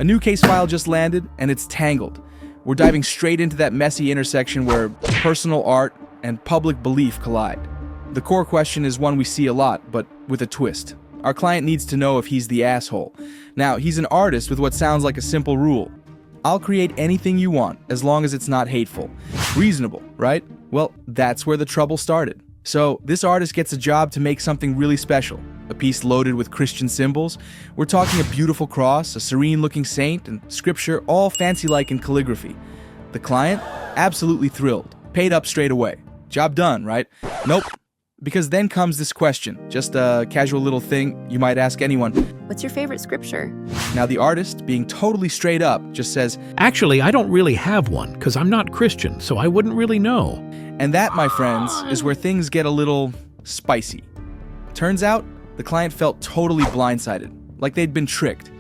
A new case file just landed, and it's tangled. We're diving straight into that messy intersection where personal art and public belief collide. The core question is one we see a lot, but with a twist. Our client needs to know if he's the asshole. Now, he's an artist with what sounds like a simple rule. I'll create anything you want, as long as it's not hateful. Reasonable, right? Well, that's where the trouble started. So, this artist gets a job to make something really special. A piece loaded with Christian symbols. We're talking a beautiful cross, a serene-looking saint, and scripture all fancy-like in calligraphy. The client? Absolutely thrilled. Paid up straight away. Job done, right? Nope. Because then comes this question, just a casual little thing you might ask anyone. What's your favorite scripture? Now the artist, being totally straight up, just says, Actually, I don't really have one, because I'm not Christian, so I wouldn't really know. And that, my friends, is where things get a little spicy. Turns out, the client felt totally blindsided, like they'd been tricked.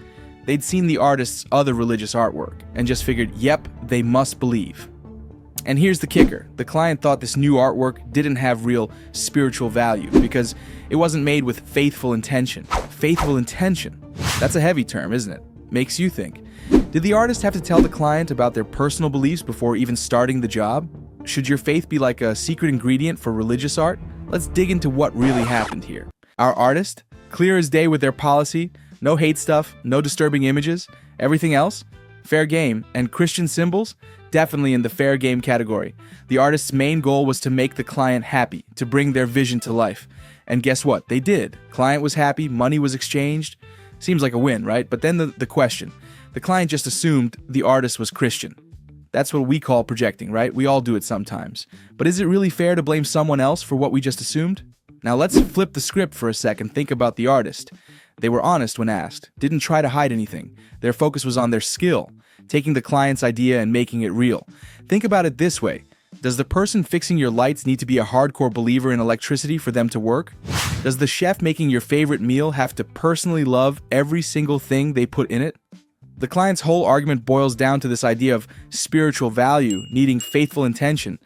They'd seen the artist's other religious artwork, and just figured, yep, they must believe. And here's the kicker. The client thought this new artwork didn't have real spiritual value because it wasn't made with faithful intention. Faithful intention. That's a heavy term, isn't it? Makes you think. Did the artist have to tell the client about their personal beliefs before even starting the job? Should your faith be like a secret ingredient for religious art? Let's dig into what really happened here. Our artist, clear as day with their policy, no hate stuff, no disturbing images, everything else, fair game, and Christian symbols, definitely in the fair game category. The artist's main goal was to make the client happy, to bring their vision to life. And guess what? They did. Client was happy, money was exchanged. Seems like a win, right? But then the question. The client just assumed the artist was Christian. That's what we call projecting, right? We all do it sometimes. But is it really fair to blame someone else for what we just assumed? Now let's flip the script for a second. Think about the artist. They were honest when asked, didn't try to hide anything. Their focus was on their skill, taking the client's idea and making it real. Think about it this way. Does the person fixing your lights need to be a hardcore believer in electricity for them to work? Does the chef making your favorite meal have to personally love every single thing they put in it? The client's whole argument boils down to this idea of spiritual value needing faithful intention.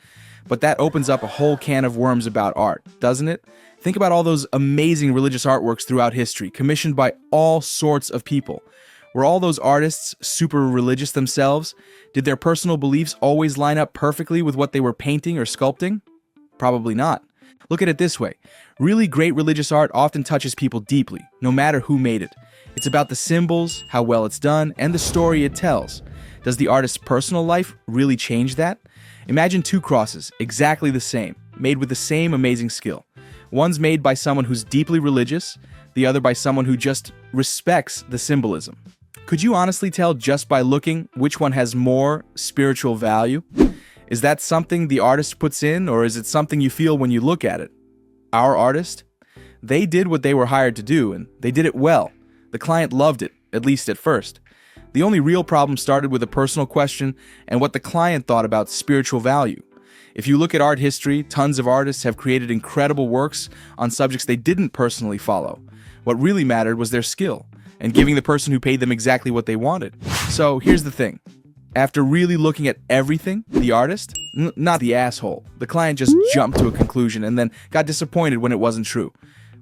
But that opens up a whole can of worms about art, doesn't it? Think about all those amazing religious artworks throughout history, commissioned by all sorts of people. Were all those artists super religious themselves? Did their personal beliefs always line up perfectly with what they were painting or sculpting? Probably not. Look at it this way. Really great religious art often touches people deeply, no matter who made it. It's about the symbols, how well it's done, and the story it tells. Does the artist's personal life really change that? Imagine two crosses, exactly the same, made with the same amazing skill. One's made by someone who's deeply religious, the other by someone who just respects the symbolism. Could you honestly tell just by looking which one has more spiritual value? Is that something the artist puts in, or is it something you feel when you look at it? Our artist? They did what they were hired to do, and they did it well. The client loved it, at least at first. The only real problem started with a personal question and what the client thought about spiritual value. If you look at art history, tons of artists have created incredible works on subjects they didn't personally follow. What really mattered was their skill, and giving the person who paid them exactly what they wanted. So here's the thing. After really looking at everything, the artist, not the asshole, the client just jumped to a conclusion and then got disappointed when it wasn't true.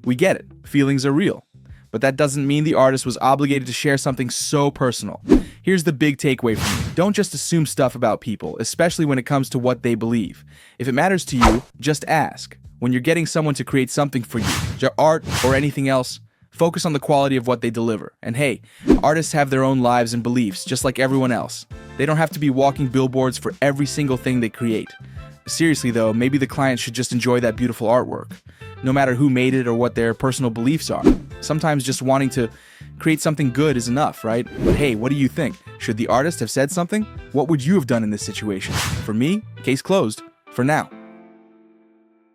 We get it. Feelings are real. But that doesn't mean the artist was obligated to share something so personal. Here's the big takeaway from me. Don't just assume stuff about people, especially when it comes to what they believe. If it matters to you, just ask. When you're getting someone to create something for you, your art or anything else, focus on the quality of what they deliver. And hey, artists have their own lives and beliefs, just like everyone else. They don't have to be walking billboards for every single thing they create. Seriously though, maybe the client should just enjoy that beautiful artwork, no matter who made it or what their personal beliefs are. Sometimes just wanting to create something good is enough, right? But hey, what do you think? Should the artist have said something? What would you have done in this situation? For me, case closed. For now.